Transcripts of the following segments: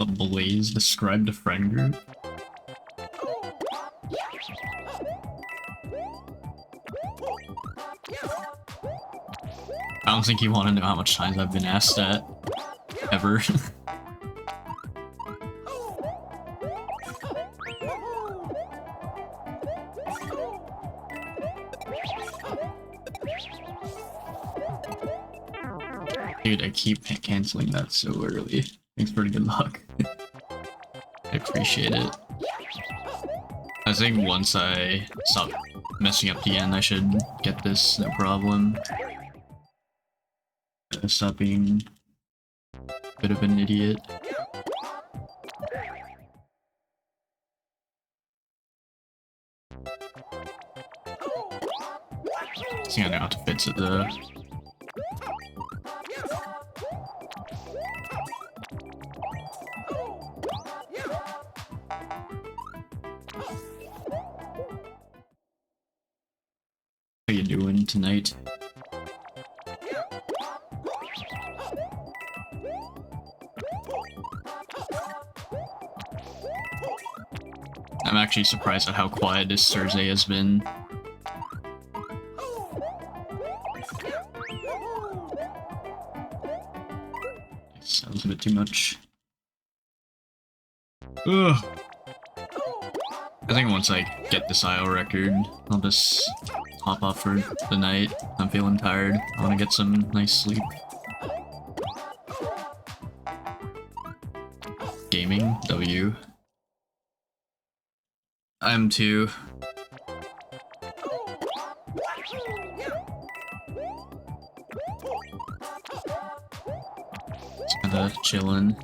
The Blaze described a friend group. I don't think you want to know how much times I've been asked that. Ever. Dude, I keep canceling that so early. Thanks for the good luck. I appreciate it. I think once I stop messing up again, I should get this, no problem. Stop being a bit of an idiot. I think I know how to fix it though. How you doing tonight? I'm actually surprised at how quiet this Thursday has been. Sounds a bit too much. Ugh. I think once I get this IO record, I'll just hop off for the night. I'm feeling tired. I want to get some nice sleep. Gaming? W. I'm too. Just kinda chillin'.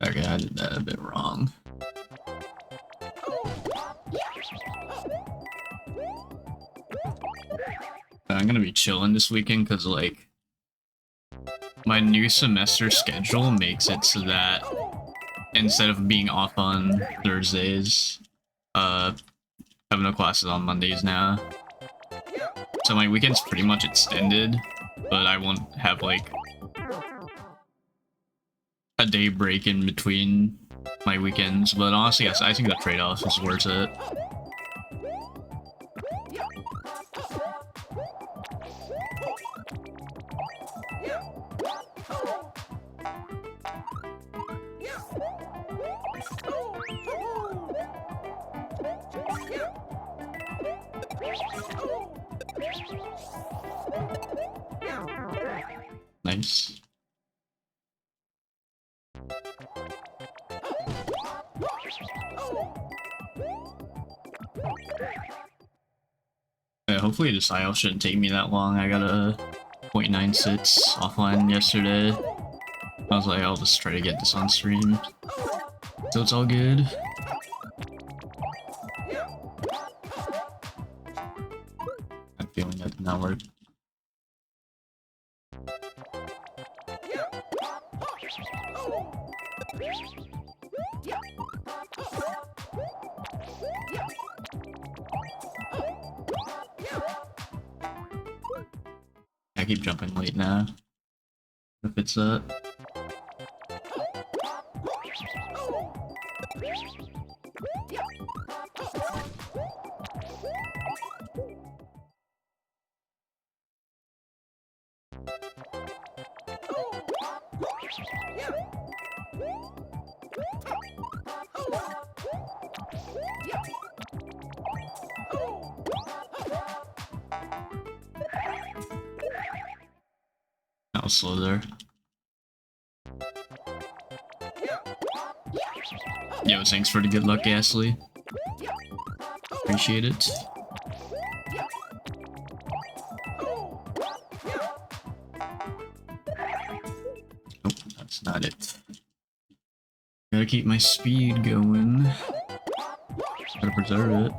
Okay, I did that a bit wrong. I'm gonna be chilling this weekend because, like, my new semester schedule makes it so that instead of being off on Thursdays, I have no classes on Mondays now. So my weekend's pretty much extended, but I won't have, like, a day break in between my weekends. But honestly, yes, I think the trade-off is worth it. Nice. Yeah, hopefully this IELTS shouldn't take me that long. I got a 0.96 offline yesterday. I was like, I'll just try to get this on stream. So it's all good. I'm feeling that did not work. I keep jumping late now. If it's that. That was slow there. Yo, thanks for the good luck, Ghastly. Appreciate it. Nope, that's not it. Gotta keep my speed going. Gotta preserve it.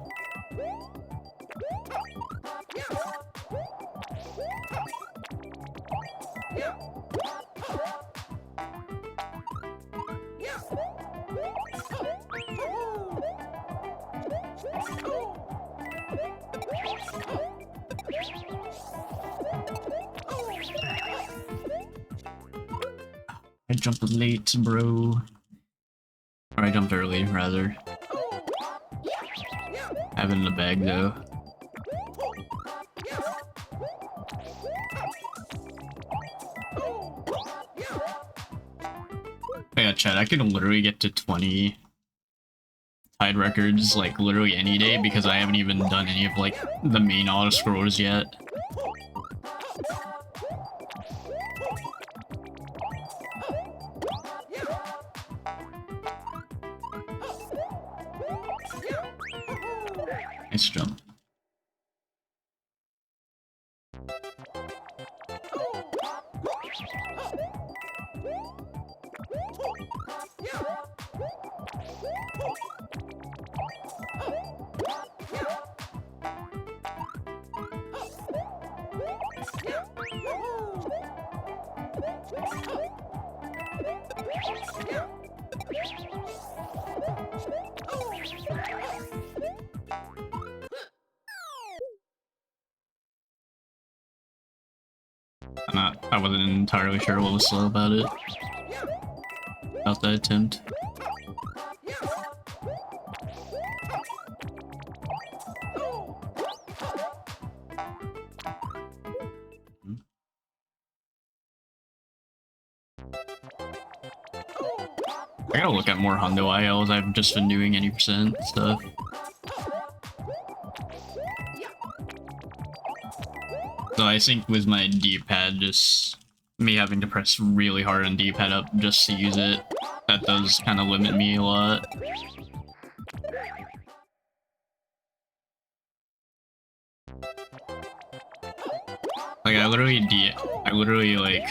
I jumped late, bro. Or I jumped early, rather. I have it in the bag, though. Yeah, Chad, I could literally get to 20 tied records, like, literally any day, because I haven't even done any of, like, the main auto-scrollers yet. Nice jump. I wasn't entirely sure what was slow about it. About that attempt. I gotta look at more Hundo ILs. I've just been doing any percent stuff. So I think with my D-pad, just me having to press really hard on D-pad up just to use it, that does kind of limit me a lot. Like I literally like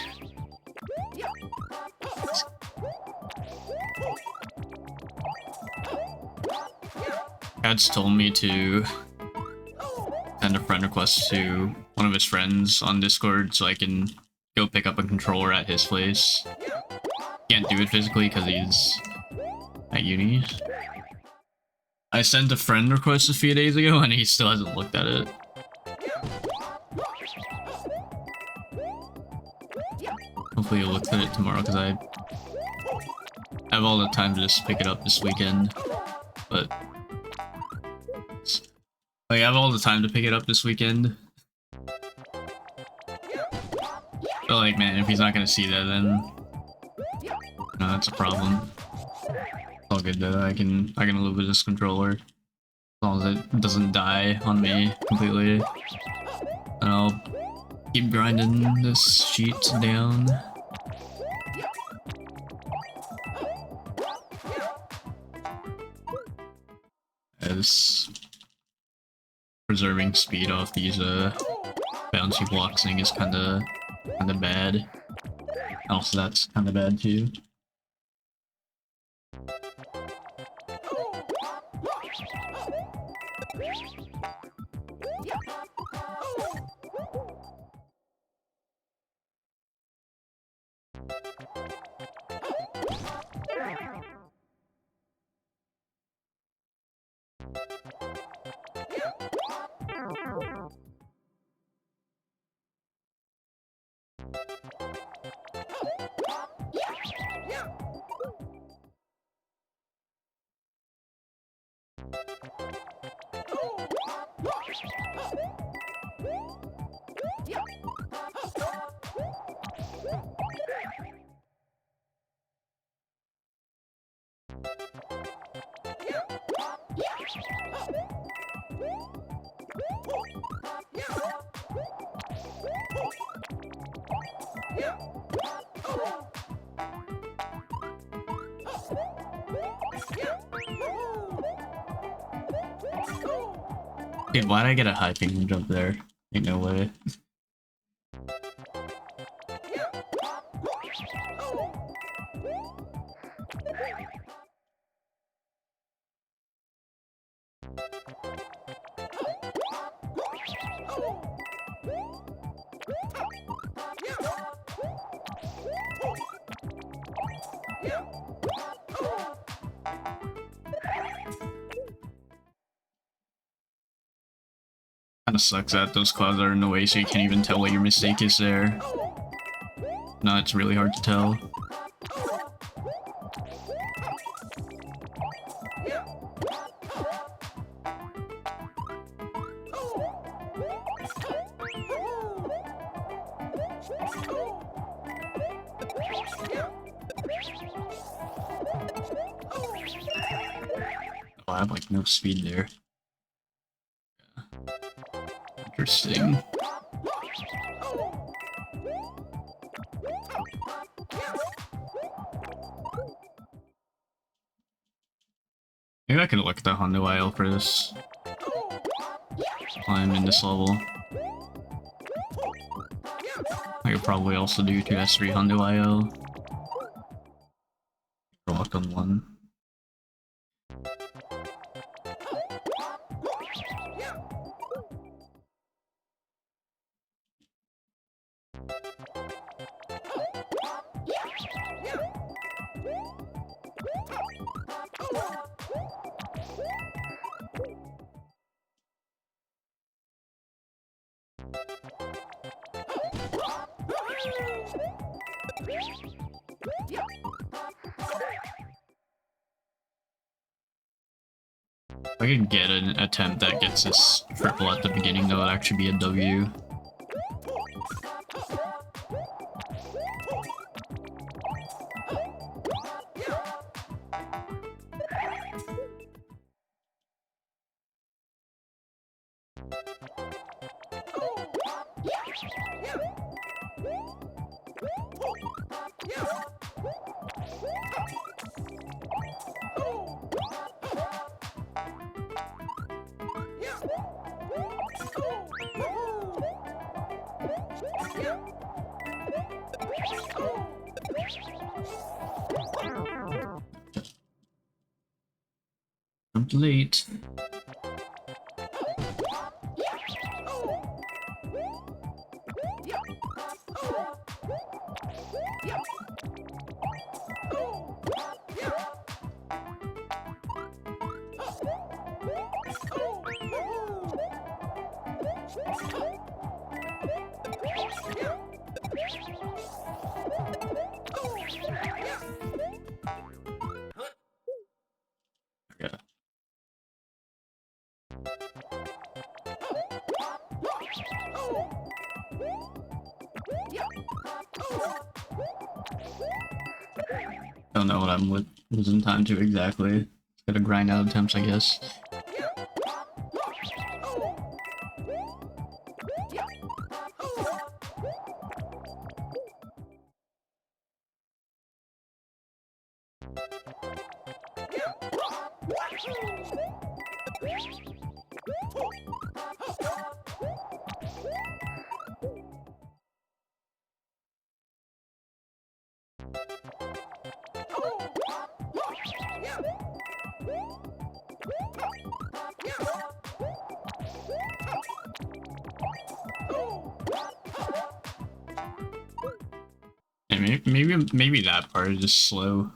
Cad's told me to send a friend request to one of his friends on Discord so I can go pick up a controller at his place. Can't do it physically because he's at uni. I sent a friend request a few days ago and he still hasn't looked at it. Hopefully he'll look at it tomorrow because I have all the time to just pick it up this weekend. But like, I have all the time to pick it up this weekend. But like, man, if he's not gonna see that, then no, that's a problem. It's all good though. I can live with this controller as long as it doesn't die on me completely. And I'll keep grinding this sheet down. As preserving speed off these bouncy blocks thing is kinda bad. Also, that's kinda bad too. Dude, why'd I get a high ping jump there? Ain't no way. Kinda sucks that those clouds are in the way so you can't even tell what your mistake is there. No, it's really hard to tell. I have like no speed there. Interesting. Maybe I can look at the Hondo IL for this while I'm in this level. I could probably also do 2S3 Hondo IL. Locked on one. If I can get an attempt that gets this triple at the beginning, that would actually be a W. I'm late. Okay. Don't know what I'm losing time to exactly. Gotta grind out attempts, I guess. Yeah, maybe that part is just slow.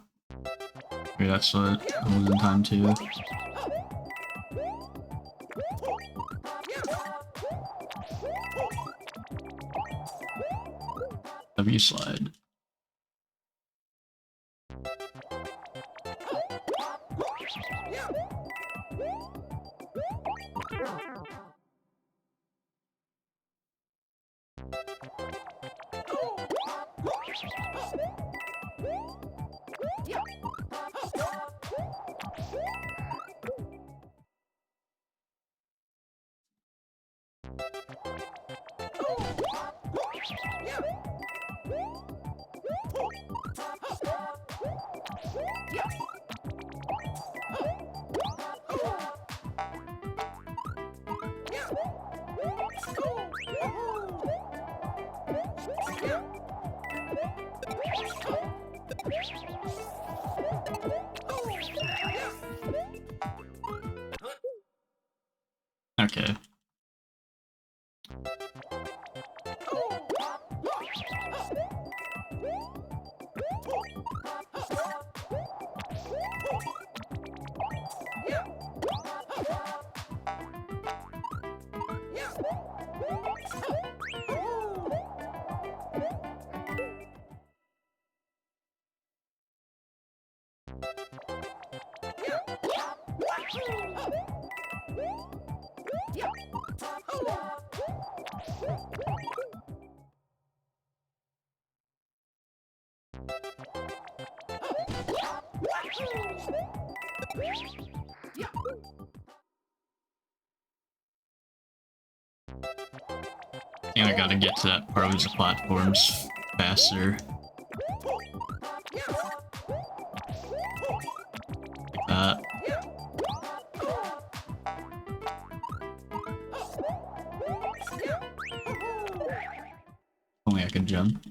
Maybe that's what I'm losing time to. W slide. Okay. think I gotta get to that part with the platforms faster. Like that. Only I could jump.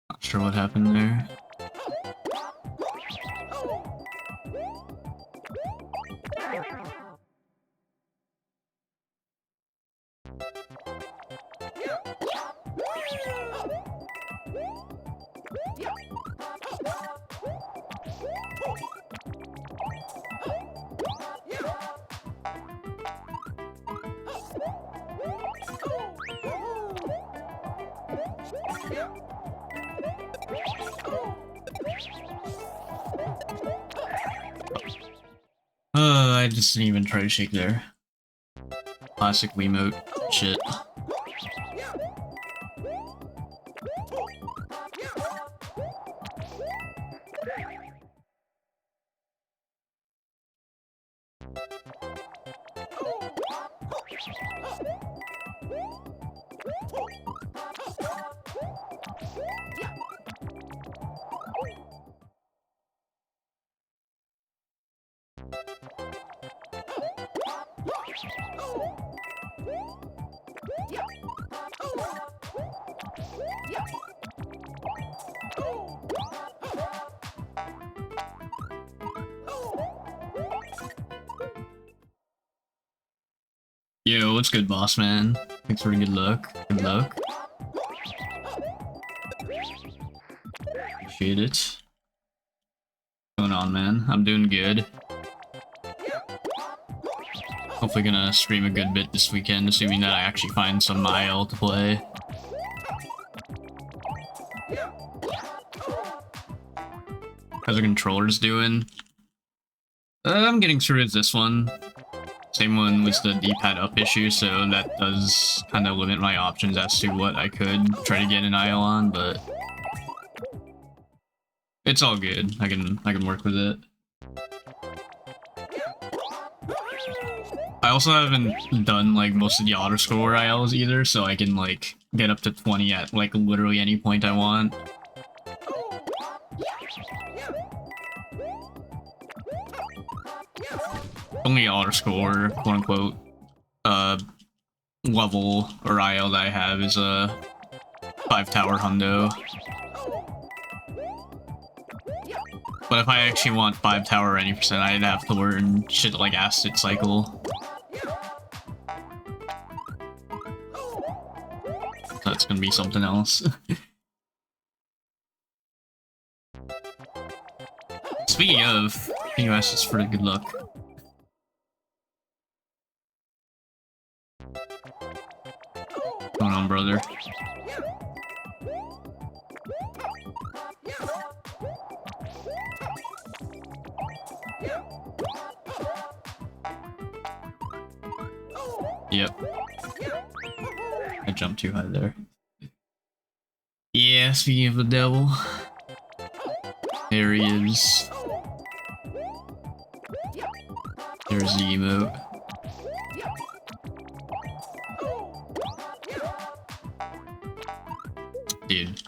Not sure what happened there. I just didn't even try to shake there. Classic Wiimote shit. Yo, what's good, boss man? Thanks for the good luck. Good luck. Appreciate it. What's going on, man? I'm doing good. Hopefully gonna stream a good bit this weekend, assuming that I actually find some IL to play. How's the controllers doing? I'm getting through with this one. Same one with the D-pad up issue, so that does kind of limit my options as to what I could try to get an IL on, but it's all good. I can work with it. I also haven't done like most of the auto score ILs either, so I can like get up to 20 at like literally any point I want. Only auto score, quote unquote, level or IL that I have is a 5 tower hundo. But if I actually want 5 tower or any percent, I'd have to learn shit like Acid Cycle. That's gonna be something else. Speaking of, US is for good luck. What's going on, brother? Yep. I jumped too high there. Yeah, speaking of the devil. There he is. There's the emote. Dude,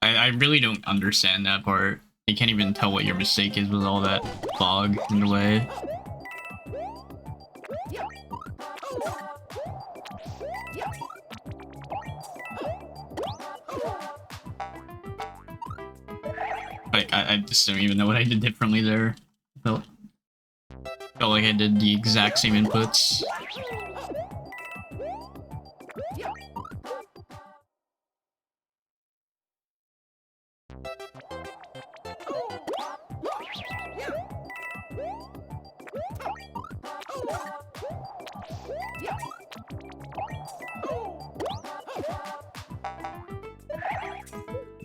I really don't understand that part. You can't even tell what your mistake is with all that fog in the way. Like, I just don't even know what I did differently there. Felt, felt like I did the exact same inputs.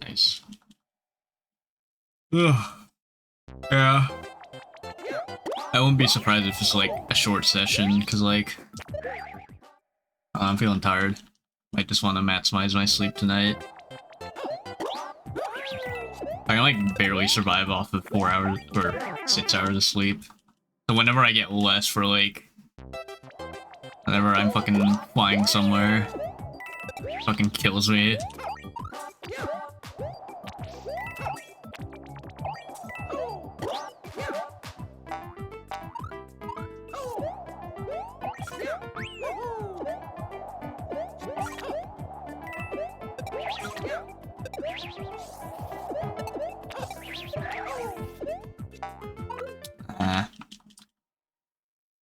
Nice. Ugh. Yeah. I wouldn't be surprised if it's like a short session, because like, I'm feeling tired. Might just want to maximize my sleep tonight. I can like barely survive off of 4 hours or 6 hours of sleep. So whenever I get less for like, whenever I'm fucking flying somewhere, fucking kills me.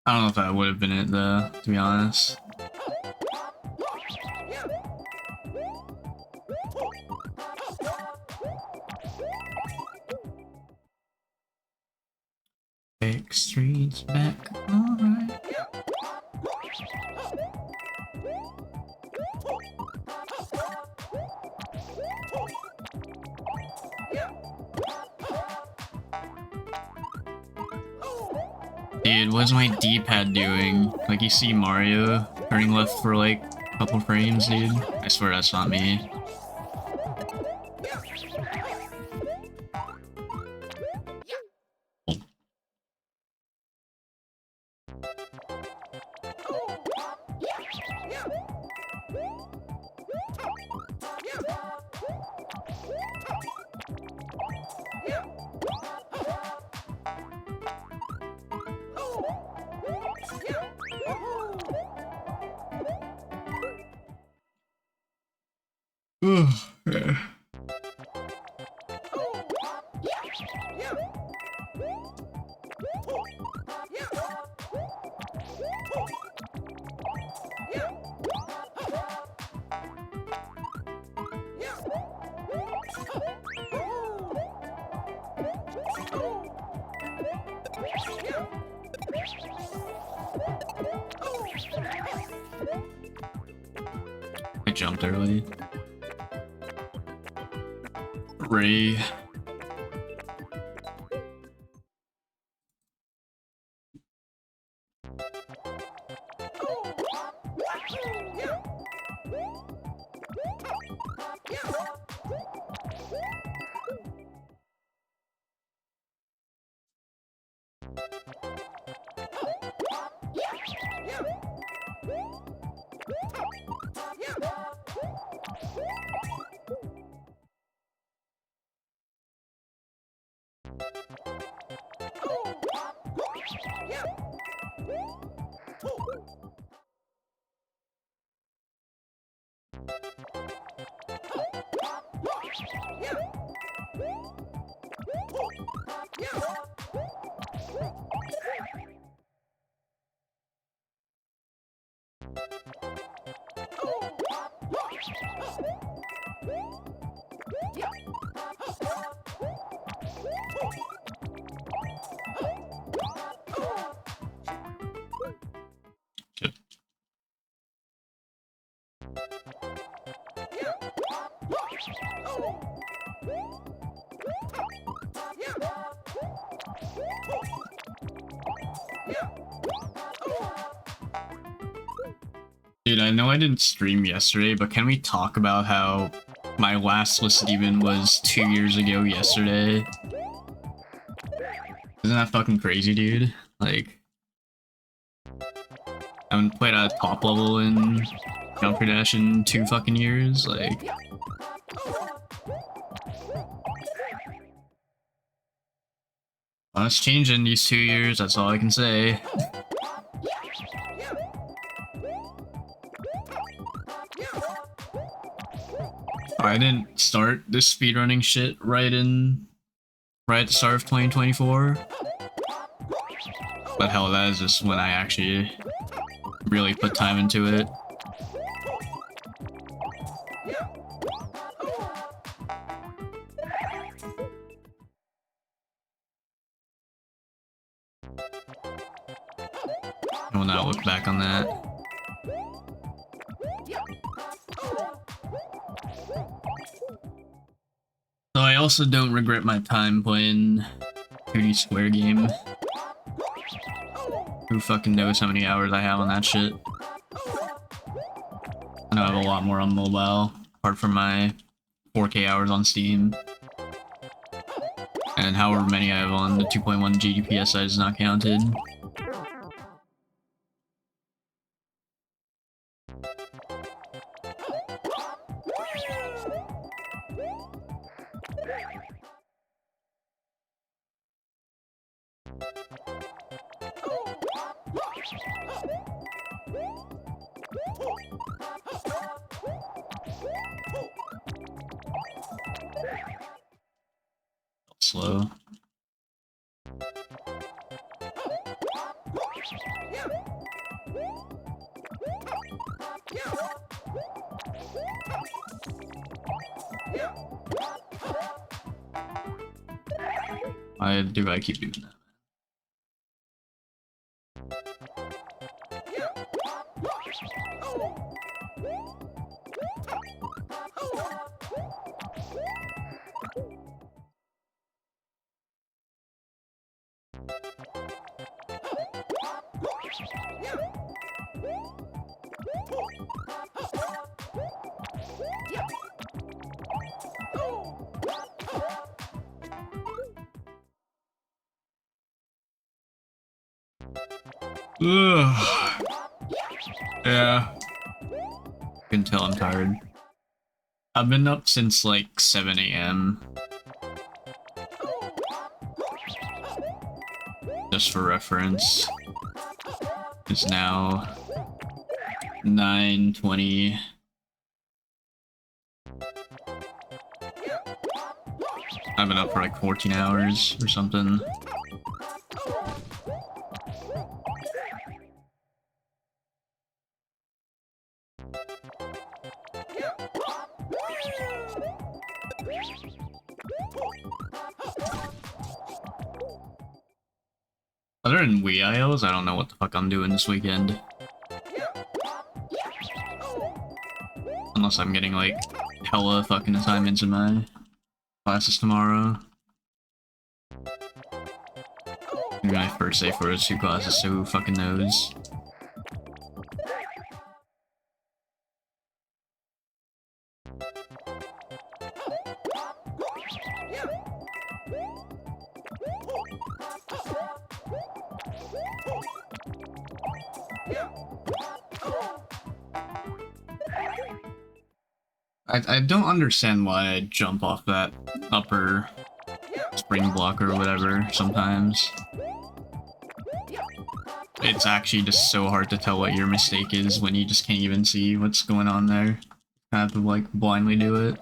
I don't know if that would have been it though, to be honest. Take streets back, alright. Dude, what's my D-pad doing? Like, you see Mario turning left for like a couple frames, dude? I swear that's not me. Yeah. I jumped early. Ray. Dude, I know I didn't stream yesterday, but can we talk about how my last listed even was 2 years ago yesterday? Isn't that fucking crazy, dude? Like, I haven't played at a top level in Jumper Dash in 2 fucking years, like... It's changed in these 2 years, that's all I can say. I didn't start this speedrunning shit right in right at the start of 2024. But hell, that is just when I actually really put time into it. I will not look back on that. So I also don't regret my time playing 2D Square game. Who fucking knows how many hours I have on that shit? I know I have a lot more on mobile, apart from my 4K hours on Steam. And however many I have on the 2.1 GDPS side is not counted. Slow. Why do I keep doing that? Ugh. Yeah. You can tell I'm tired. I've been up since like 7 AM. Just for reference. It's now 9:20. I've been up for like 14 hours or something. Other than Wii IOs, I don't know what the fuck I'm doing this weekend. Unless I'm getting like hella fucking assignments in my classes tomorrow. Maybe my first day for those 2 classes, so who fucking knows. I don't understand why I jump off that upper spring block or whatever sometimes. It's actually just so hard to tell what your mistake is when you just can't even see what's going on there. I have to like blindly do it.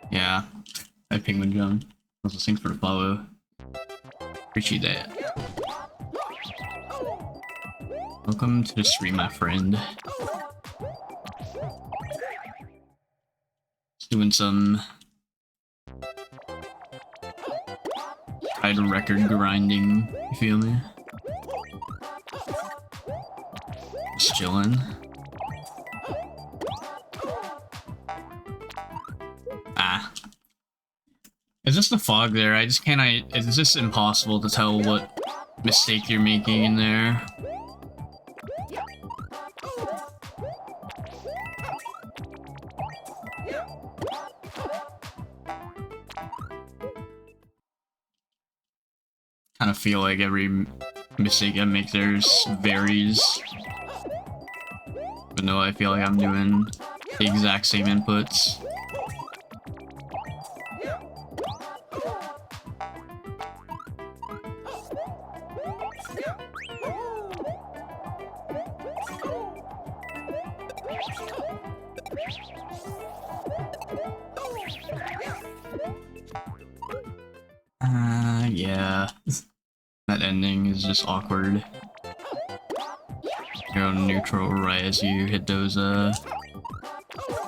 Yeah, I penguin jump. Also, thanks for the follow. Appreciate that. Welcome to the stream, my friend. Just doing some title record grinding, you feel me? Just chillin'. It's just the fog there. I just can't. It's just impossible to tell what mistake you're making in there. Kind of feel like every mistake I make there varies. But no, I feel like I'm doing the exact same inputs. Yeah. That ending is just awkward. You go neutral right as you hit those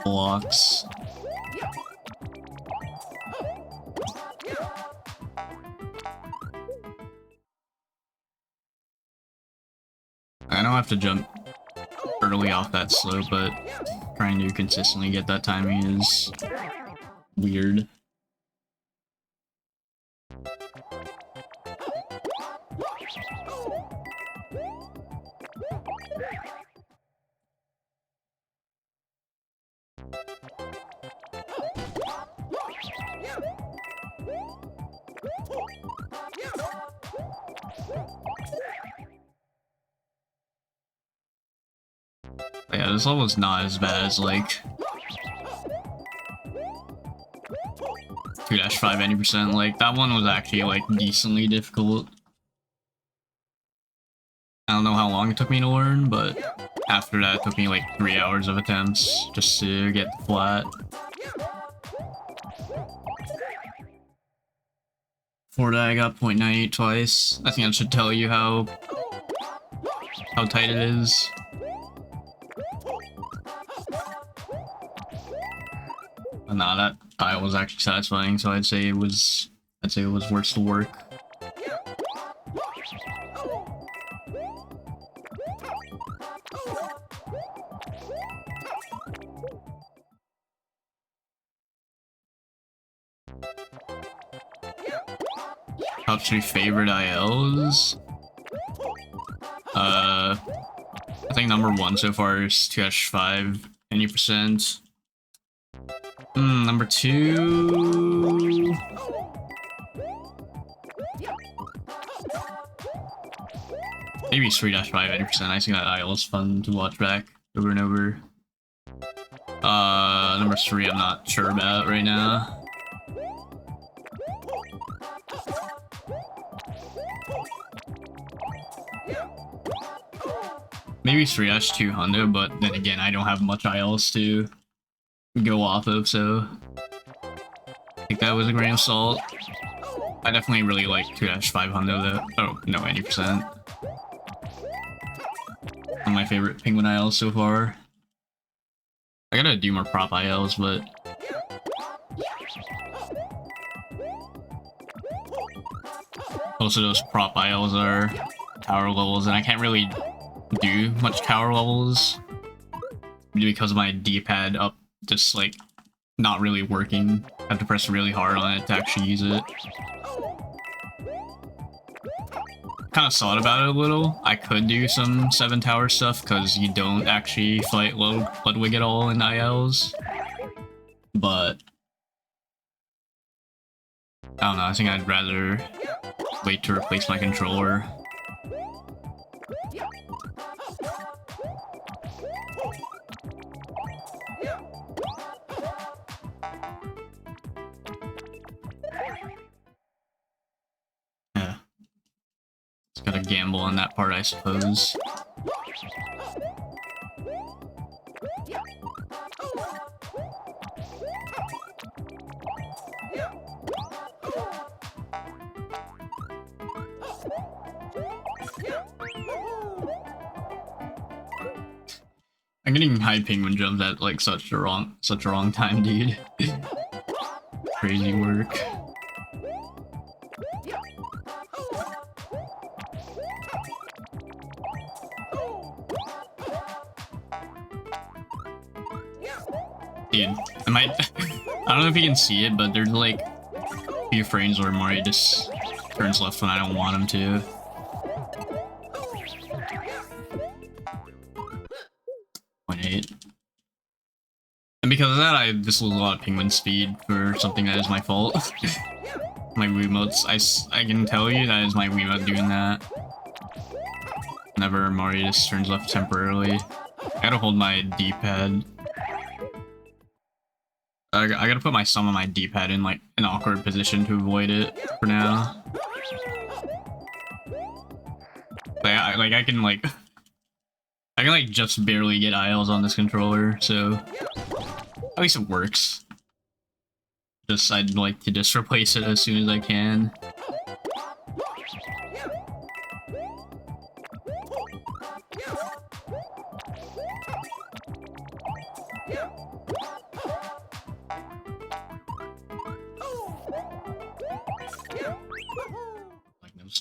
blocks. I don't have to jump early off that slope, but trying to consistently get that timing is weird. Yeah, this level's not as bad as like 2-5 90%. Like that one was actually like decently difficult. I don't know how long it took me to learn, but after that it took me like 3 hours of attempts just to get the flat. For that I got 0.98 twice. I think that should tell you how tight it is. But nah, that tile was actually satisfying, so I'd say it was worth the work. Top 3 favorite ILs? I think number 1 so far is 2-5 90%. Number 2... maybe 3-5 90%. I think that IL is fun to watch back over and over. Number 3 I'm not sure about right now. Maybe 3-2 Hundo, but then again, I don't have much ILs to go off of, so I think that was a grain of salt. I definitely really like 2-5 Hundo though. Oh, no, 90%. One of my favorite penguin ILs so far. I gotta do more prop ILs, but most of those prop ILs are tower levels, and I can't really do much tower levels because my D-pad up just like not really working. I have to press really hard on it to actually use it. Kind of thought about it a little. I could do some 7 tower stuff because you don't actually fight Ludwig at all in ILs, but I don't know, I think I'd rather wait to replace my controller. Yeah. Just gotta gamble on that part, I suppose. I'm getting high penguin jumps at like such a wrong time, dude. Crazy work. Dude, I might I don't know if you can see it, but there's like a few frames where Mario just turns left when I don't want him to. And because of that, I just lose a lot of penguin speed for something that is my fault. My Wiimotes, I can tell you that is my Wiimote doing that. Whenever Mario just turns left temporarily. I gotta hold my D-pad. I gotta put my thumb on my D-pad in like an awkward position to avoid it for now. Like I can like just barely get ILs on this controller, so at least it works. I'd like to just replace it as soon as I can.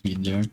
speed there.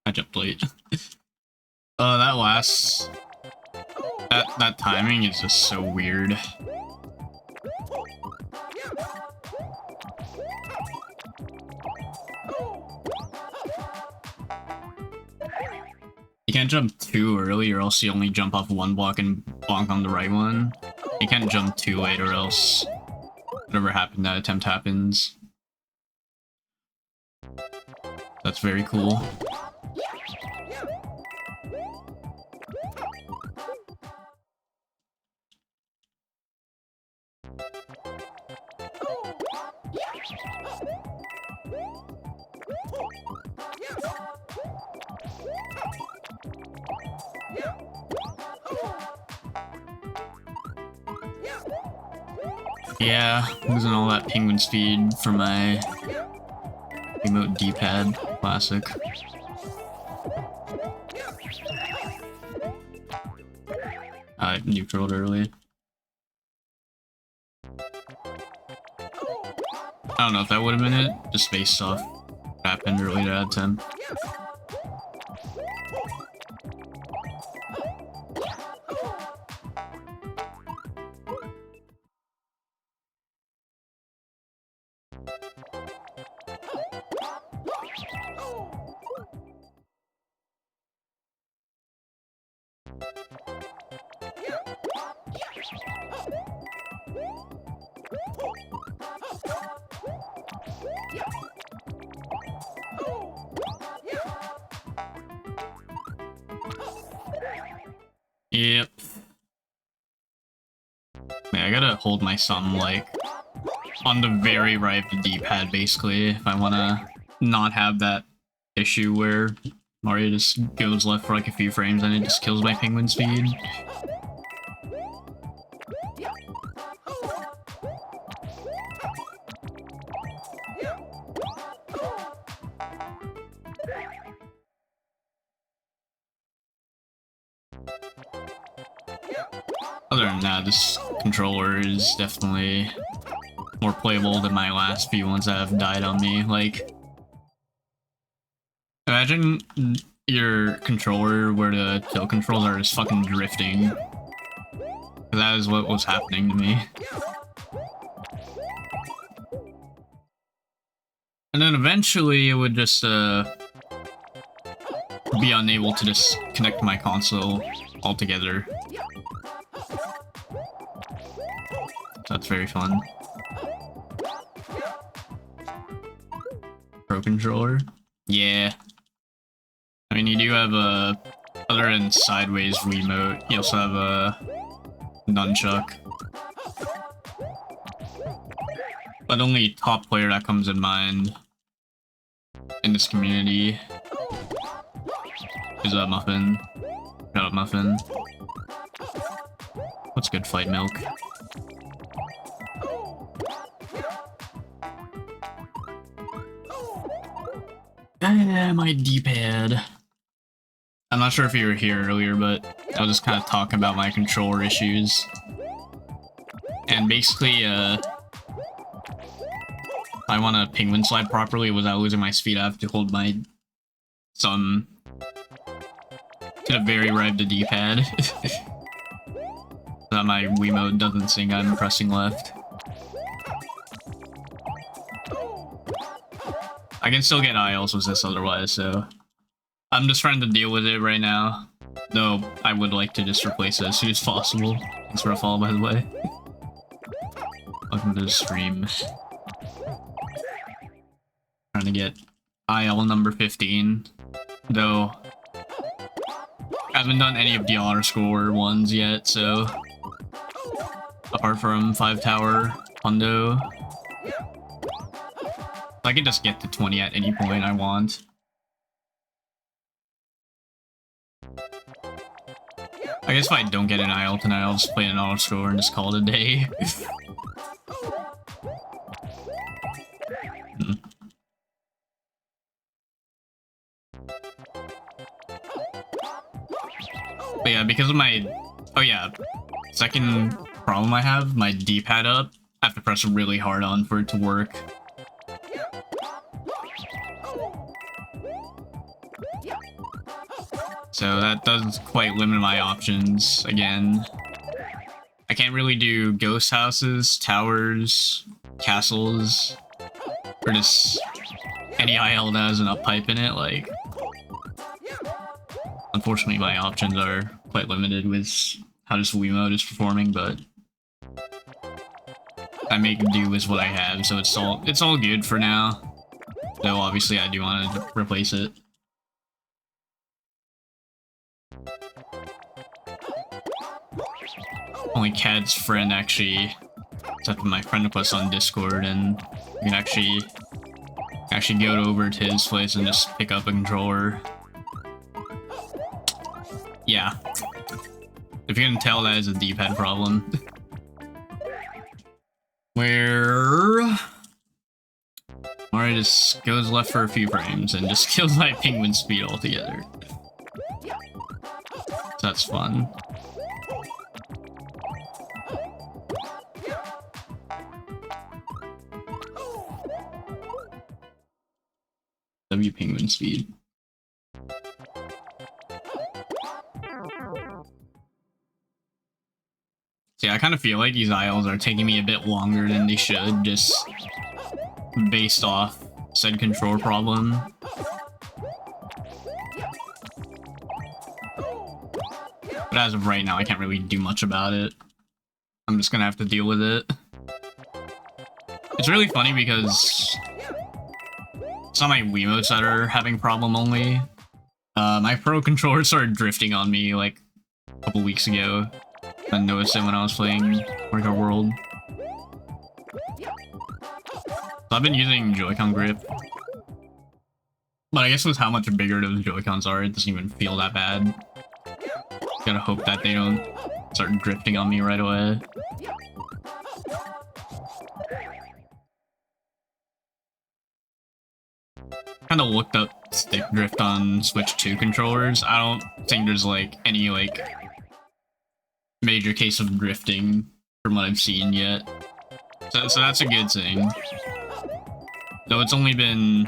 I jumped late. That timing is just so weird. You can't jump too early or else you only jump off one block and bonk on the right one. You can't jump too late or else whatever happened, that attempt happens. That's very cool. Yeah, losing all that penguin speed for my remote D-pad. Classic. I neutraled early. I don't know if that would have been it, just based off what happened early to add 10. Yep. Yeah, I gotta hold my thumb, like, on the very right of the D-pad, basically, if I wanna not have that issue where Mario just goes left for like a few frames and it just kills my penguin speed. Other than that, this controller is definitely more playable than my last few ones that have died on me. Like, imagine your controller where the tilt controls are just fucking drifting. That is what was happening to me. And then eventually it would just be unable to just connect to my console altogether. That's very fun. Pro controller? Yeah. I mean, you do have a... Other than sideways Wiimote, you also have a nunchuck. But the only top player that comes in mind in this community is Muffin. Shut up, Muffin. What's good, Fight Milk? My D-pad. I'm not sure if you were here earlier, but I was just kind of talking about my controller issues. And basically, if I want to penguin slide properly without losing my speed, I have to hold my thumb to the very right of the D-pad. So that my Wiimote doesn't think I'm pressing left. I can still get ILs with this otherwise, so I'm just trying to deal with it right now. Though I would like to just replace it as soon as possible. Thanks for a follow, by the way. Welcome to the stream. Trying to get IL number 15. Though I haven't done any of the honor score ones yet, so apart from 5 tower hundo, I can just get to 20 at any point I want. I guess if I don't get an IL tonight, I'll just play an auto score and just call it a day. But yeah, because of my... Oh yeah, second problem I have, my D-pad up, I have to press really hard on for it to work. So that does quite limit my options, again. I can't really do ghost houses, towers, castles, or just any IL that has an up pipe in it, like... Unfortunately, my options are quite limited with how this Wii mode is performing, but I make do with what I have, so it's all good for now. Though obviously I do want to replace it. Only Cad's friend actually accepted my friend request on Discord, and you can actually go over to his place and just pick up a controller. Yeah. If you can tell, that is a D-pad problem. Where... Mario just goes left for a few frames and just kills my penguin speed altogether. So that's fun. W penguin speed. See, I kind of feel like these ILs are taking me a bit longer than they should, just based off said control problem. But as of right now, I can't really do much about it. I'm just gonna have to deal with it. It's really funny because it's not my Wiimotes that are having problem only. My Pro controller started drifting on me like a couple weeks ago. I noticed it when I was playing Mario World. So I've been using Joy-Con grip. But I guess with how much bigger those Joy-Cons are, it doesn't even feel that bad. Gotta hope that they don't start drifting on me right away. Kinda looked up stick drift on Switch 2 controllers. I don't think there's like any like major case of drifting from what I've seen yet. So that's a good thing. Though it's only been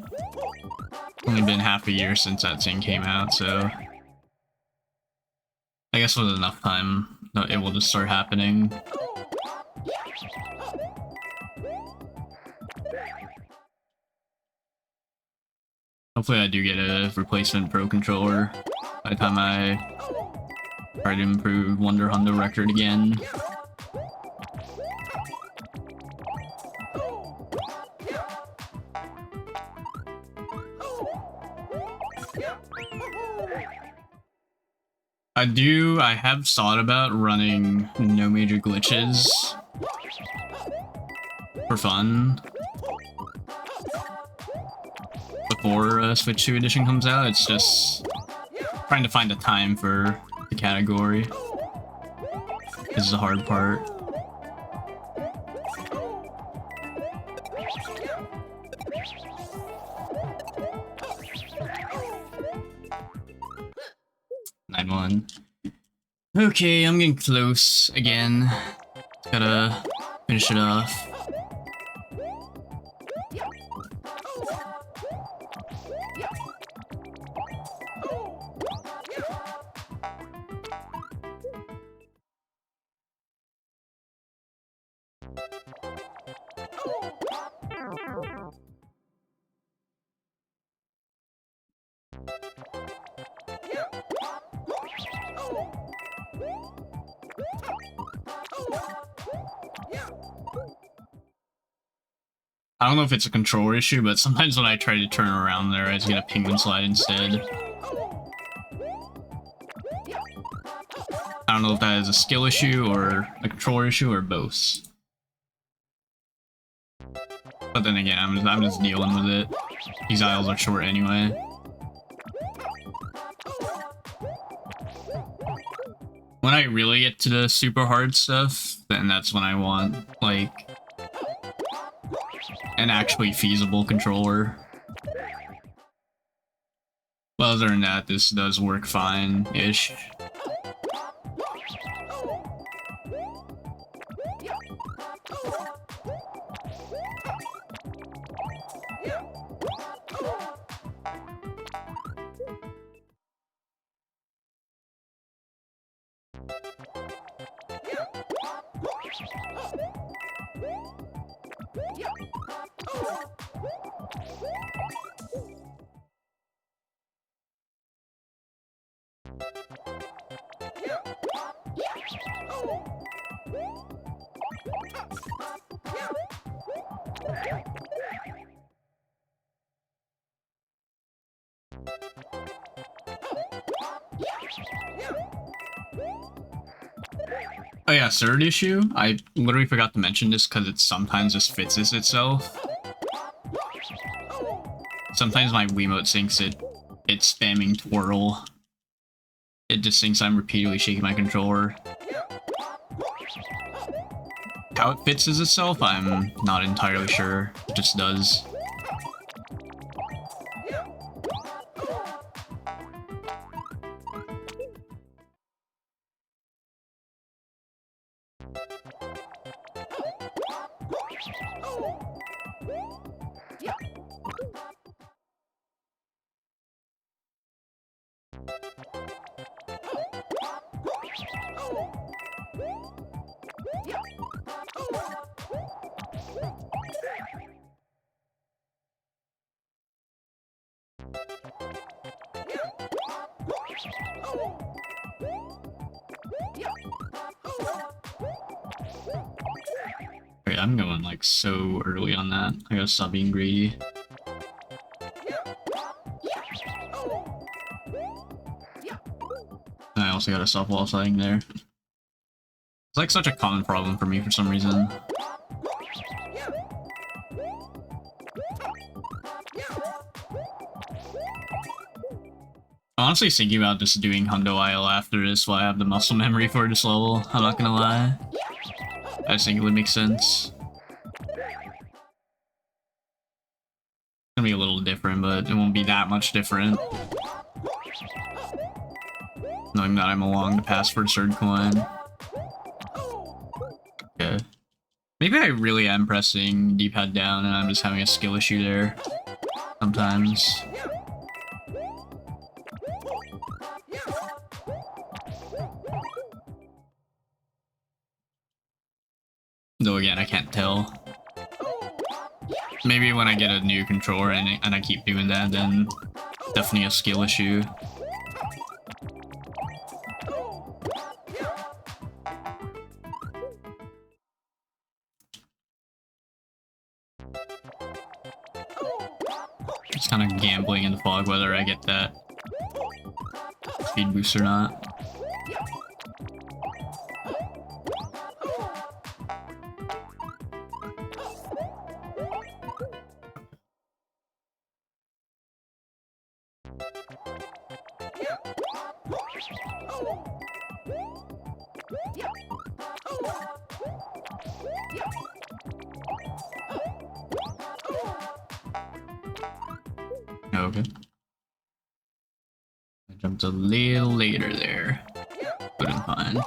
half a year since that thing came out, so I guess with enough time it will just start happening. Hopefully I do get a replacement Pro controller by the time I try to improve Wonder Hundo record again. I have thought about running no major glitches for fun before Switch 2 edition comes out. It's just trying to find a time for the category. This is the hard part. Okay, I'm getting close again. Gotta finish it off. I don't know if it's a controller issue, but sometimes when I try to turn around there, I just get a penguin slide instead. I don't know if that is a skill issue or a controller issue or both. But then again, I'm just dealing with it. These aisles are short anyway. When I really get to the super hard stuff, then that's when I want, like, an actually feasible controller. Well, other than that, this does work fine-ish. Oh yeah, third issue. I literally forgot to mention this because it sometimes just fixes itself. Sometimes my Wiimote thinks it's spamming twirl. It just thinks I'm repeatedly shaking my controller. How it fixes itself, I'm not entirely sure. It just does. Wait, I'm going like so early on that. I gotta stop being greedy. I also gotta stop wall sliding there. It's like such a common problem for me for some reason. I'm honestly thinking about just doing Hundo Isle after this while I have the muscle memory for this level. I'm not gonna lie. I just think it would make sense. It's gonna be a little different, but it won't be that much different. Knowing that I'm along the pass for a third coin. Okay. Maybe I really am pressing D-pad down and I'm just having a skill issue there. Sometimes. Though again, I can't tell. Maybe when I get a new controller and I keep doing that, then definitely a skill issue. Just kind of gambling in the fog whether I get that speed boost or not. Okay. I jumped a little later there, but I'm fine.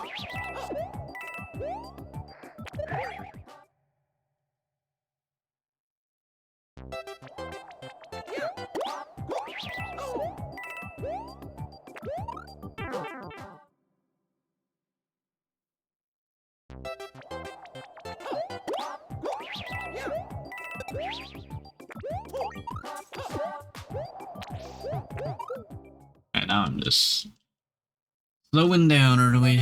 And now I'm just slowing down early.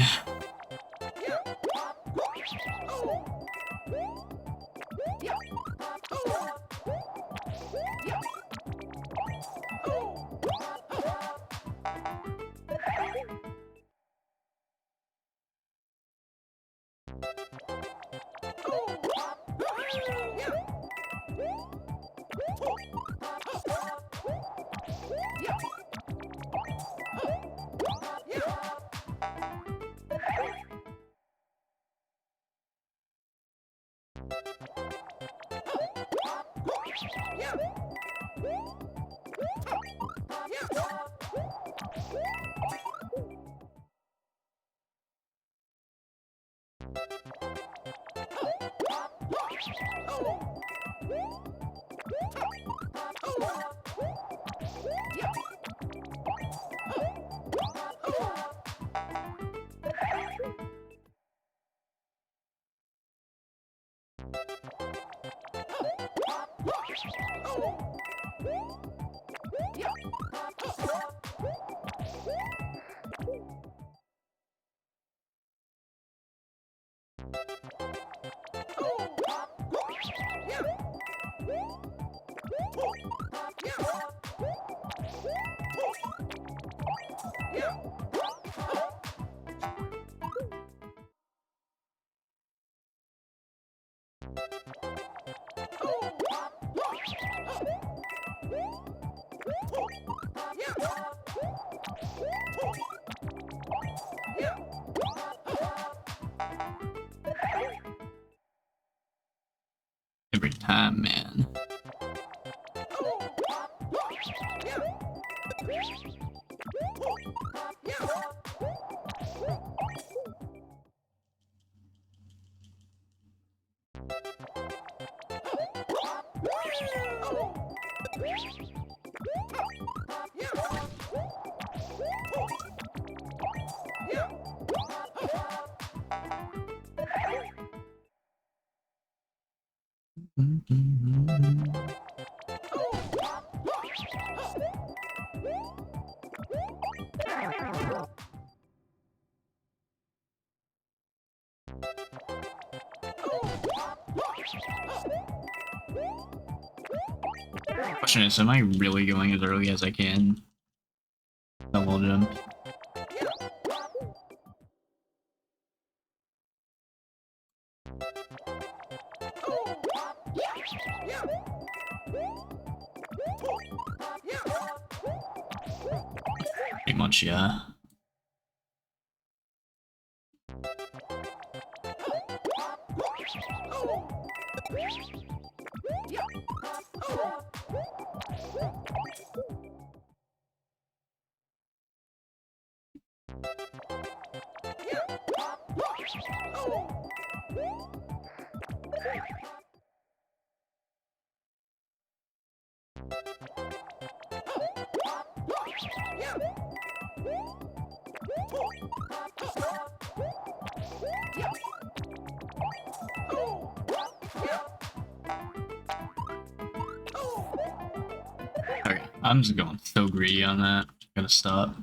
Every time, man. Question is, am I really going as early as I can? Double jump. Pretty much, yeah. Okay, I'm just going so greedy on that. Gotta stop.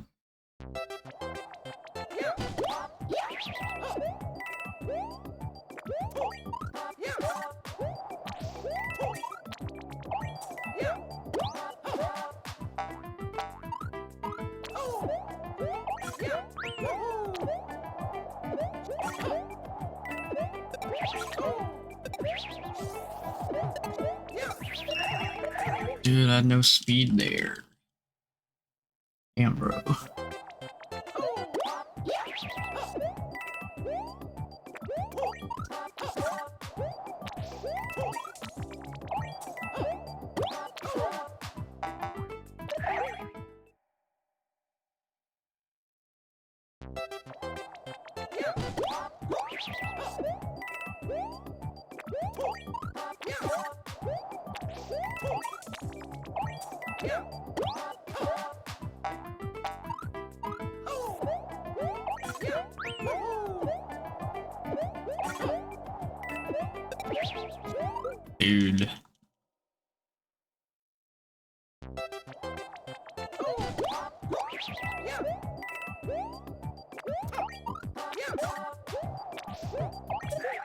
Dude, I had no speed there. Damn, bro. Dude.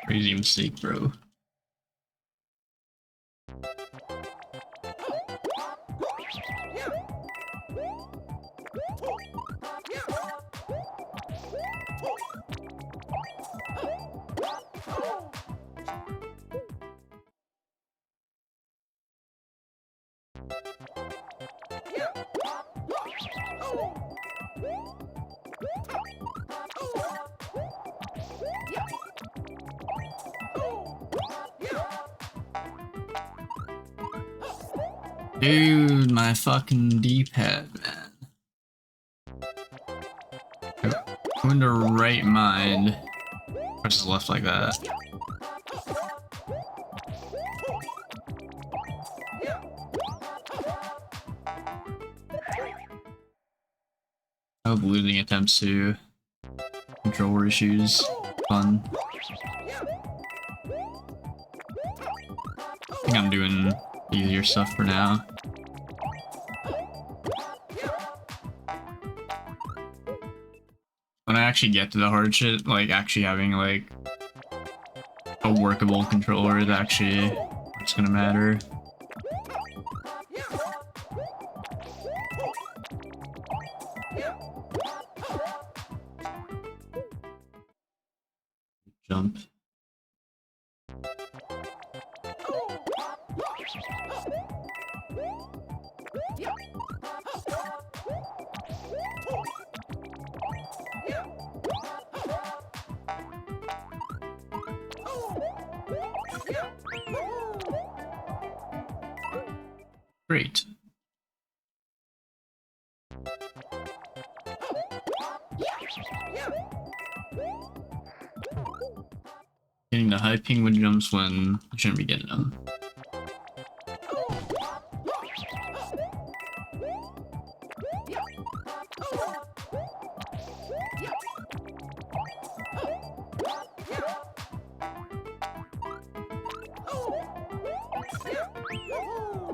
Crazy mistake, bro. Dude, my fucking D-pad, man. Go into right mind. Press left like that. hope losing attempts to controller issues. Fun. I think I'm doing easier stuff for now. When I actually get to the hard shit, like actually having like a workable controller is actually what's gonna matter. Jump. Great. Getting the high penguin jumps when I shouldn't be getting them.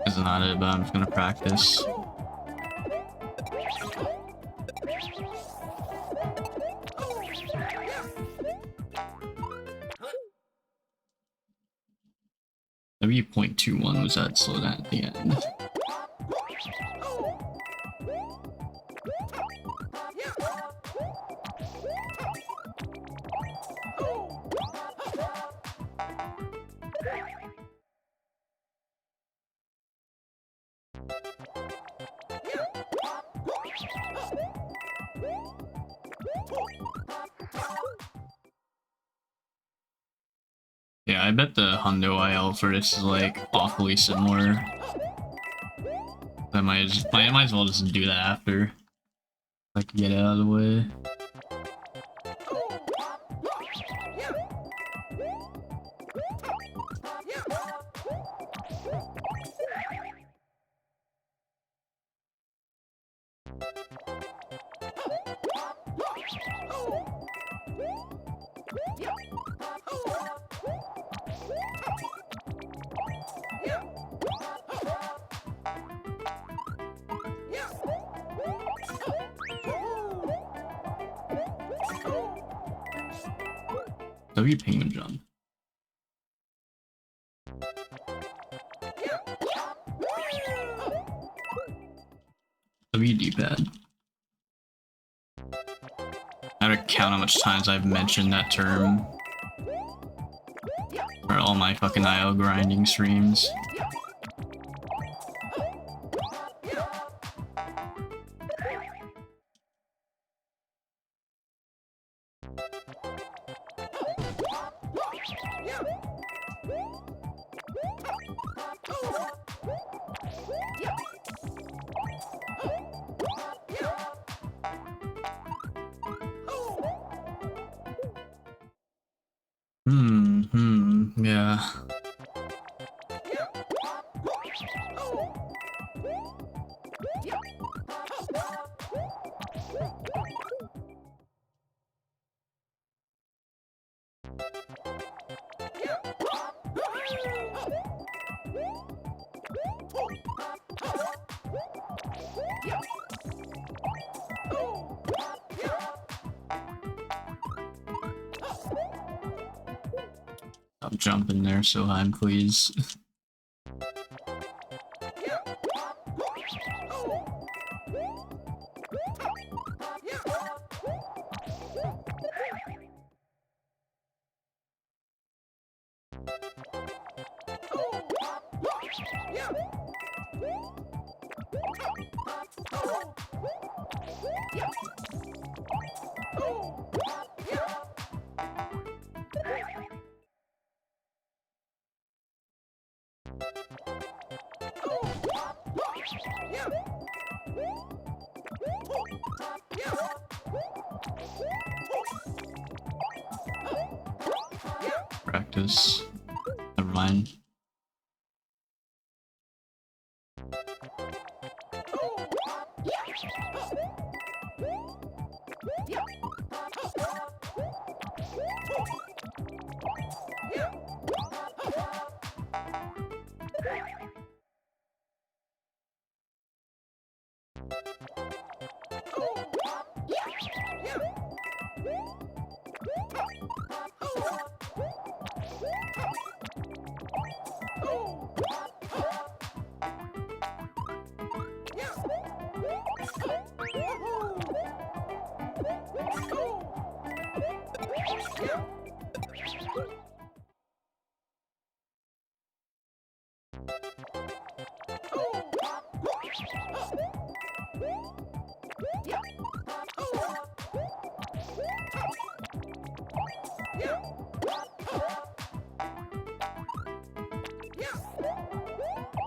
This is not it, but I'm just gonna practice. W.21 was that slowdown at the end. Yeah, I bet the Hundo IL for this is like awfully similar. I might as well just do that after. Like get it out of the way. W penguin jump. W D-pad. I have to count how much times I've mentioned that term for all my fucking IO grinding streams. Yeah. Stop jumping there so high, please. Practice. Never mind.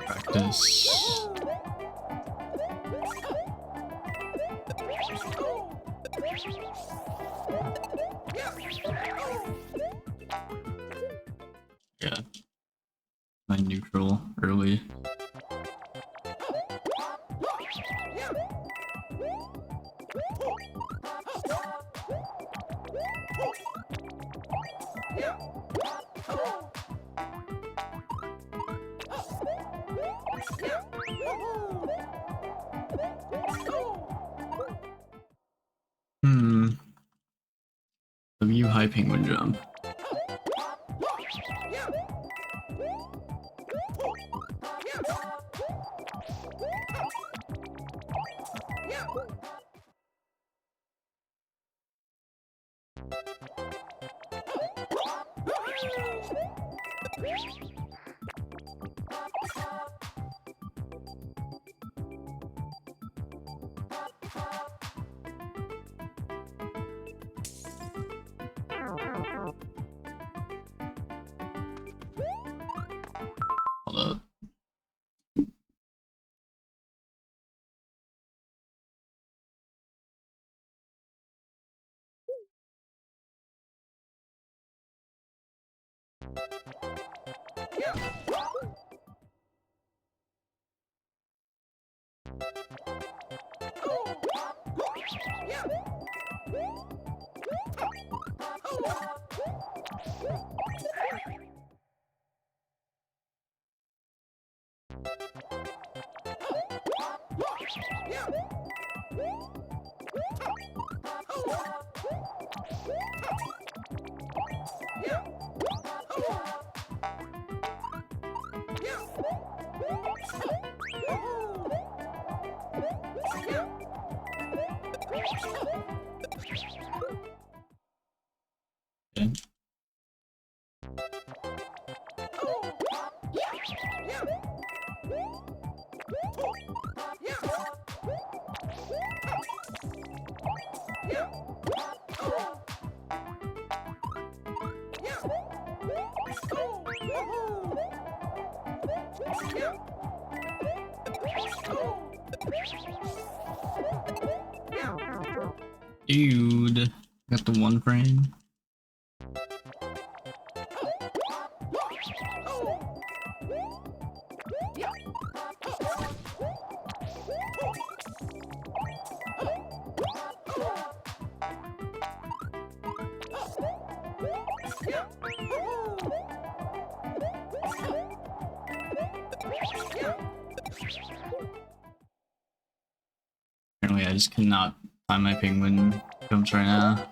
Practice. Yeah. My neutral early. W high penguin jump. Hold up. Okay. Dude, got the one frame. Apparently, I just cannot find my penguin jumps right now.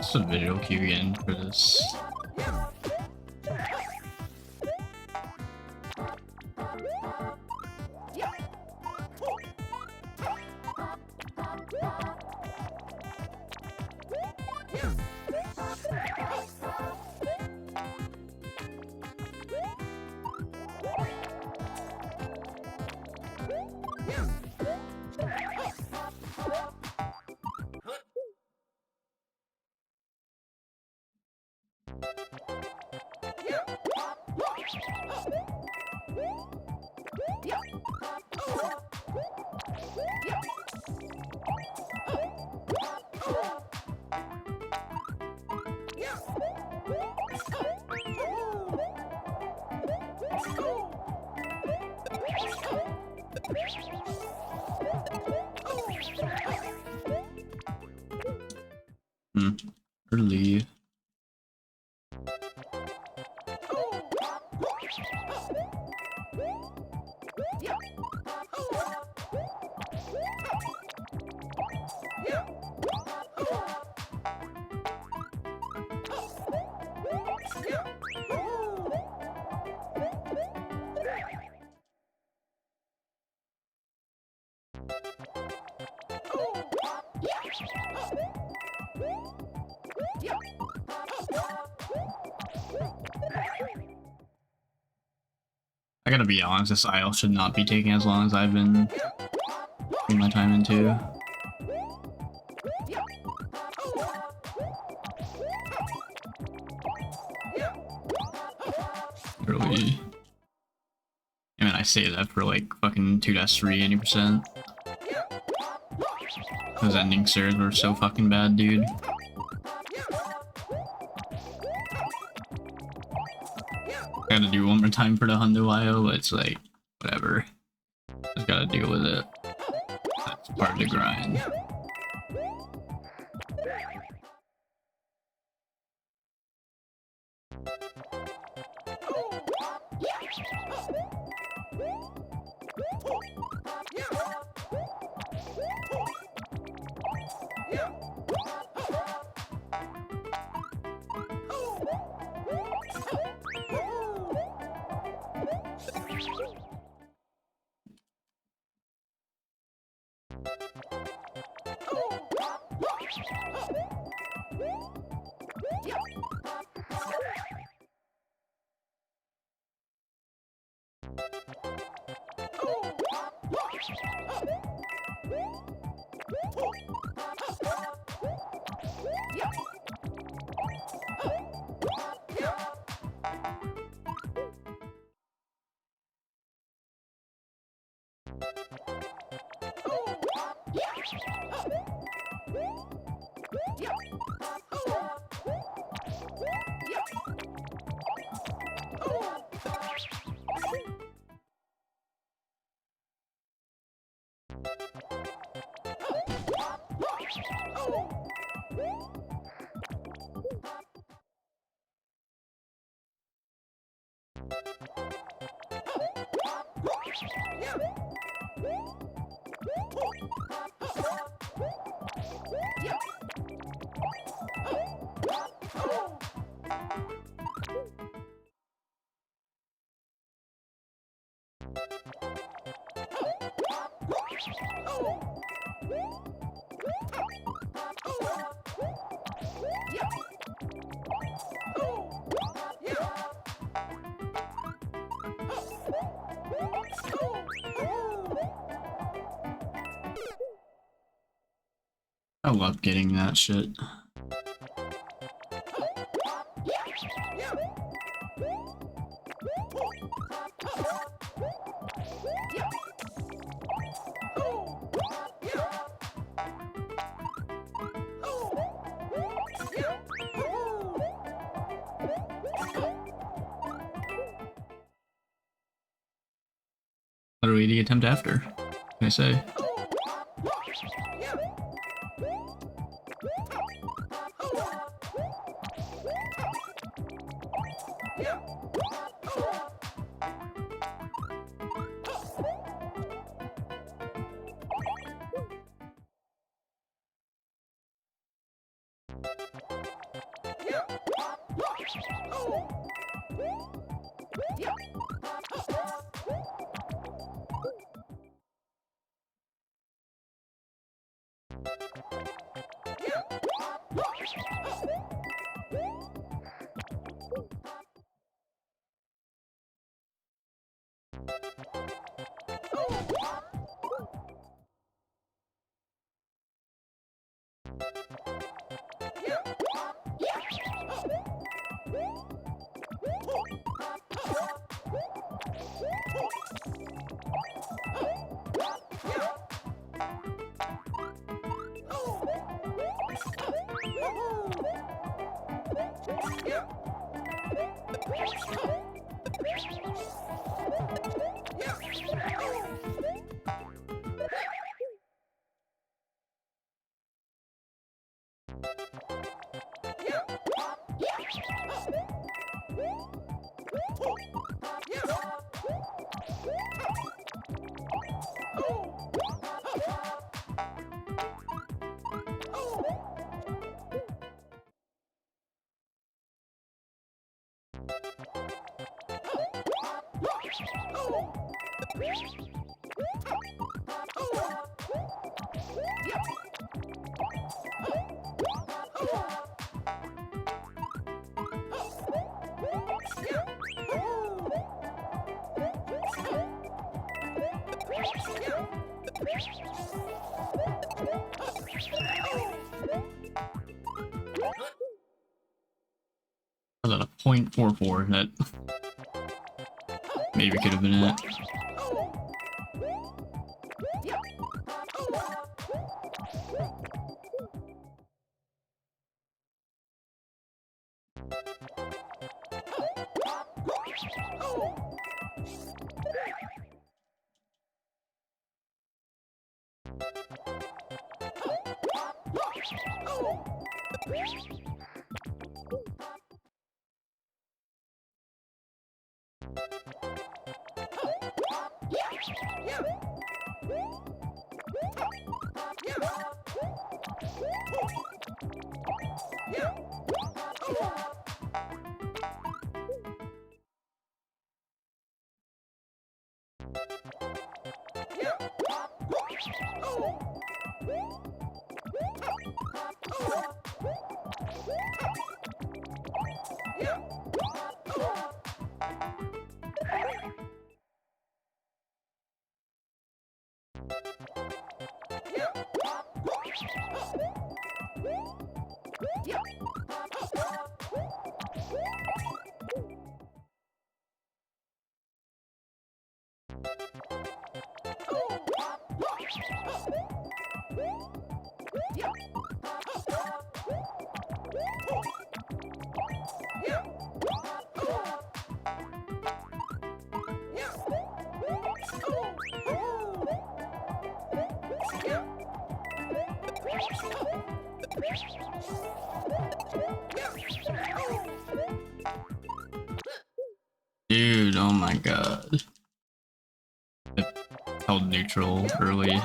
What's the video queue again for this? Or leave. I gotta be honest, this aisle should not be taking as long as I've been putting my time into. Really? I mean, I say that for like fucking 2-3 80%. Those ending stairs were so fucking bad, dude. I gotta do one more time for the Hundo IO, but it's like, whatever. Just gotta deal with it. That's part of the grind. I love getting that shit. Literally the attempt after, can I say? Was that a 0.44 that maybe could have been it? Dude, oh my god. It held neutral early.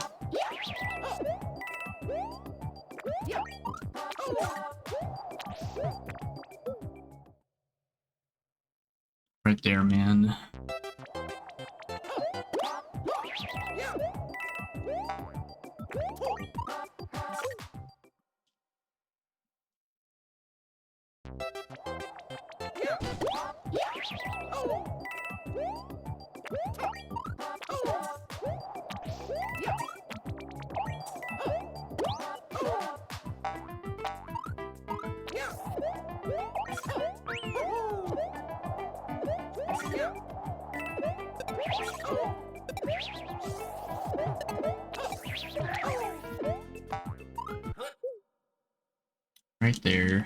Right there, man. Right there.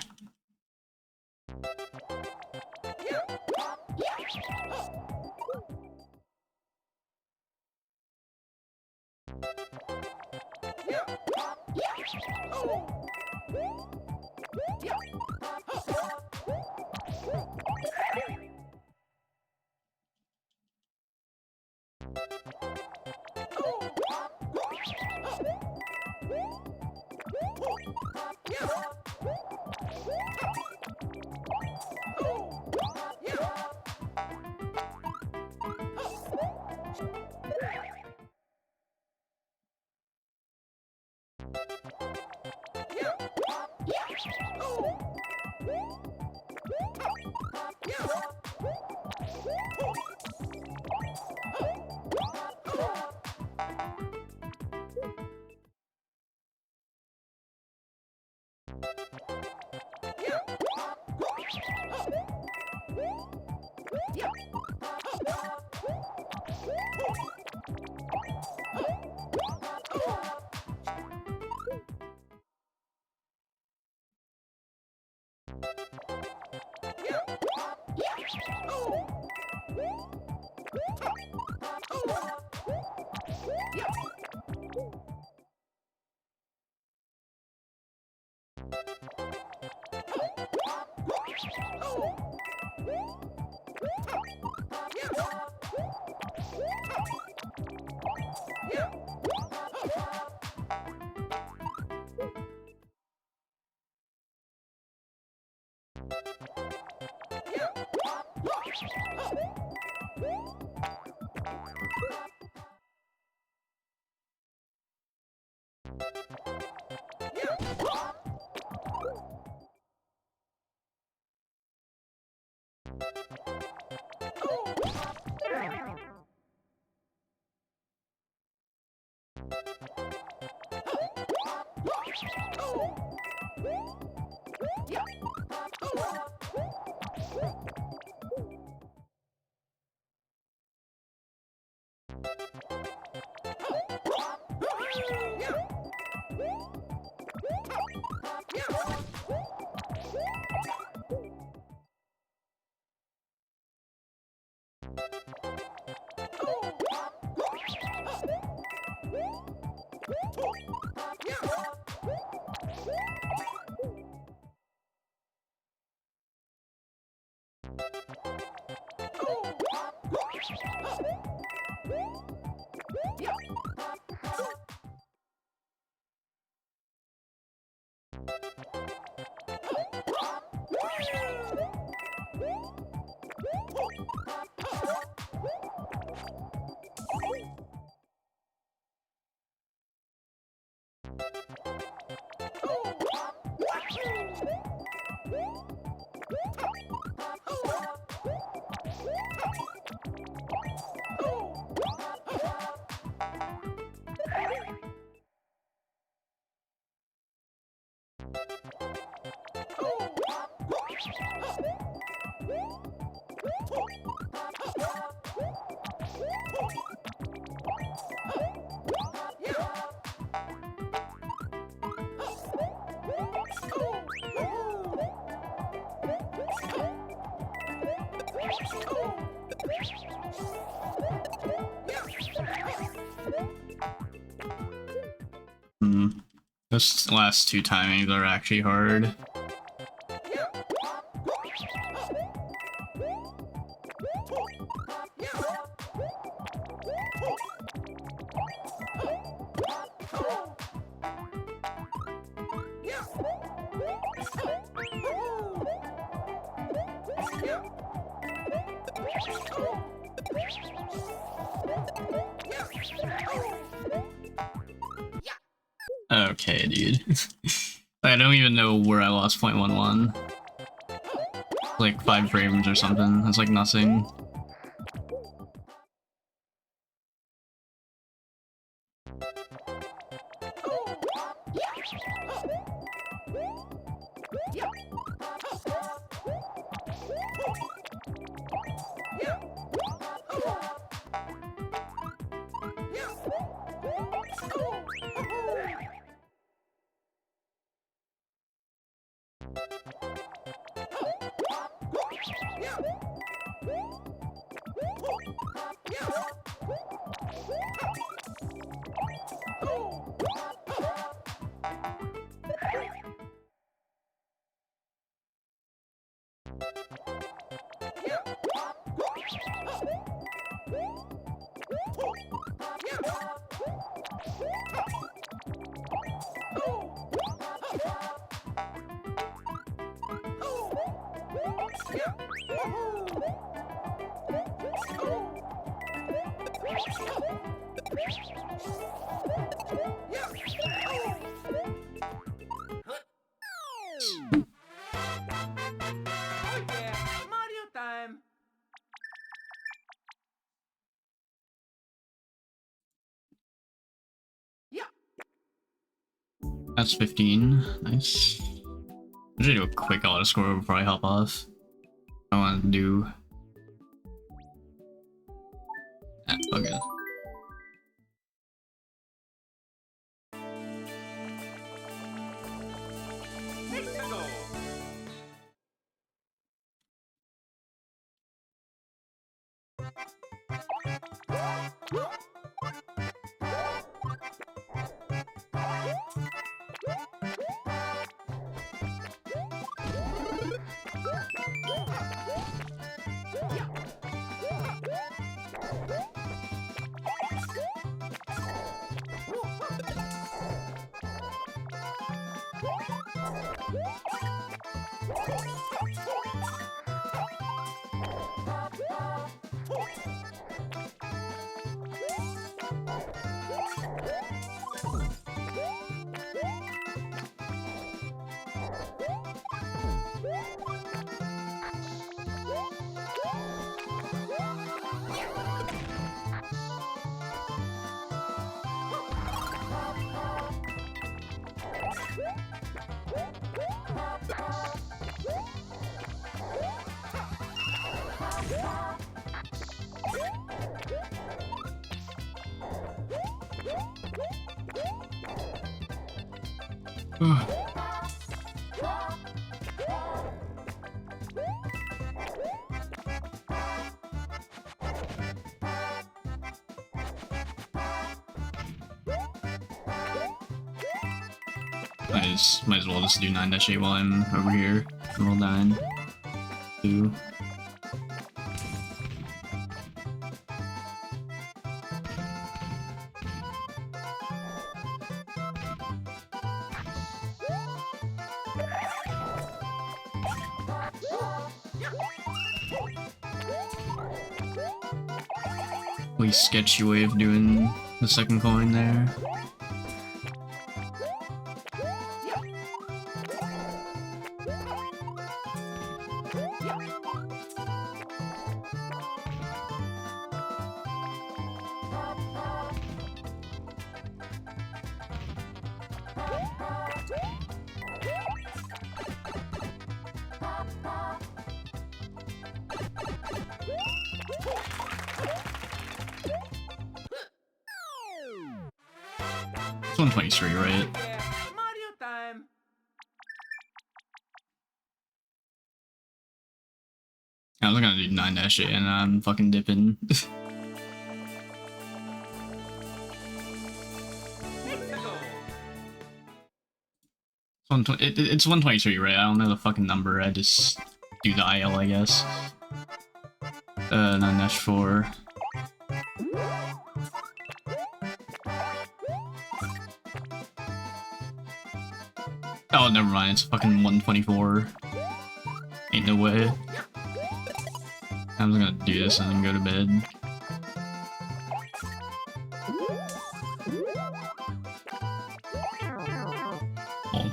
Those last two timings are actually hard. Okay, dude. I don't even know where I lost 0.11. Like 5 frames or something. That's like nothing. That's 15. Nice. I should do a quick auto score before I hop off. I want to do. Okay. Might as well just do 9-8 while I'm over here. Roll 9. 2. Really sketchy way of doing the second coin there. It's 123, right? I was gonna do 9-8 and I'm fucking dipping. It's 123, right? I don't know the fucking number, I just do the IL, I guess. 9-4. Oh, never mind, it's fucking 124. Ain't no way. I'm just gonna do this and then go to bed. Oh.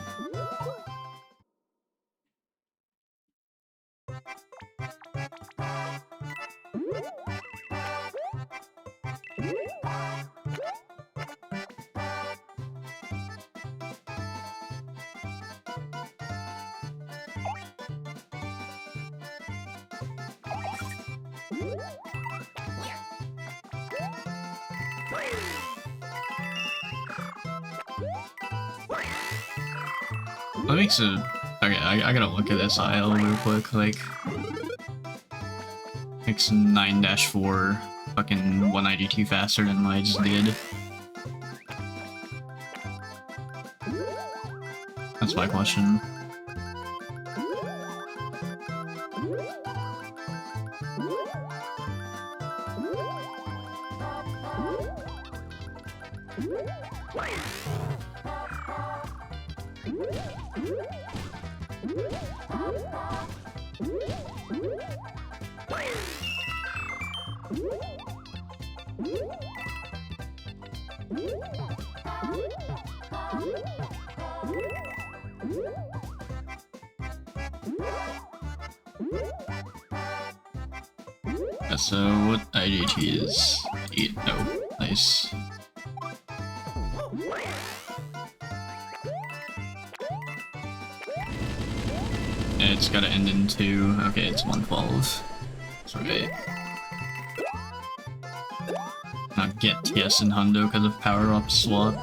That makes it... Okay, I gotta look at this aisle real quick, like... Makes 9-4 fucking 192 faster than what I just did. That's my question. Yeah, so what IDT is 8. Oh, nice. Yeah, it's gotta end in 2. Okay, it's 112. That's right. Not get TS and Hundo because of power up swap.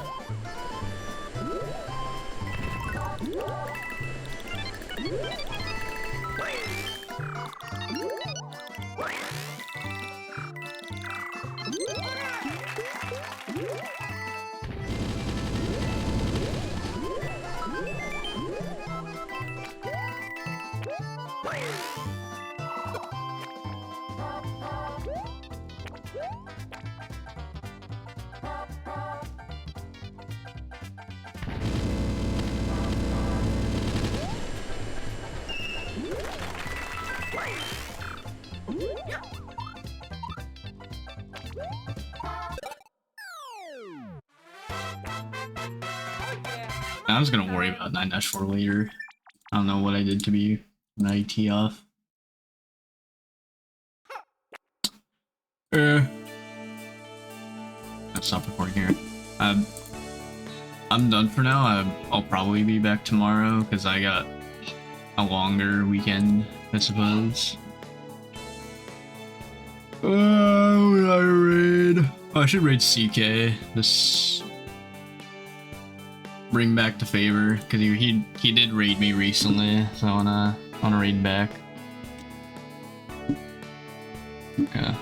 I was gonna worry about 9-4 later. I don't know what I did to be an IT off. Let's stop recording here. I'm done for now. I'll probably be back tomorrow because I got a longer weekend, I suppose. What I raid? Oh, I should raid CK. This bring back the favor because he did raid me recently, so I wanna raid back. Yeah.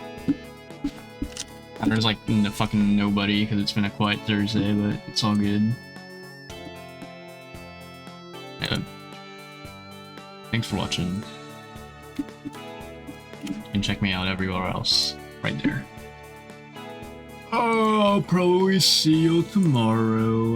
And there's like fucking nobody because it's been a quiet Thursday, but it's all good. Yeah. Thanks for watching. You can check me out everywhere else, right there. Oh, I'll probably see you tomorrow.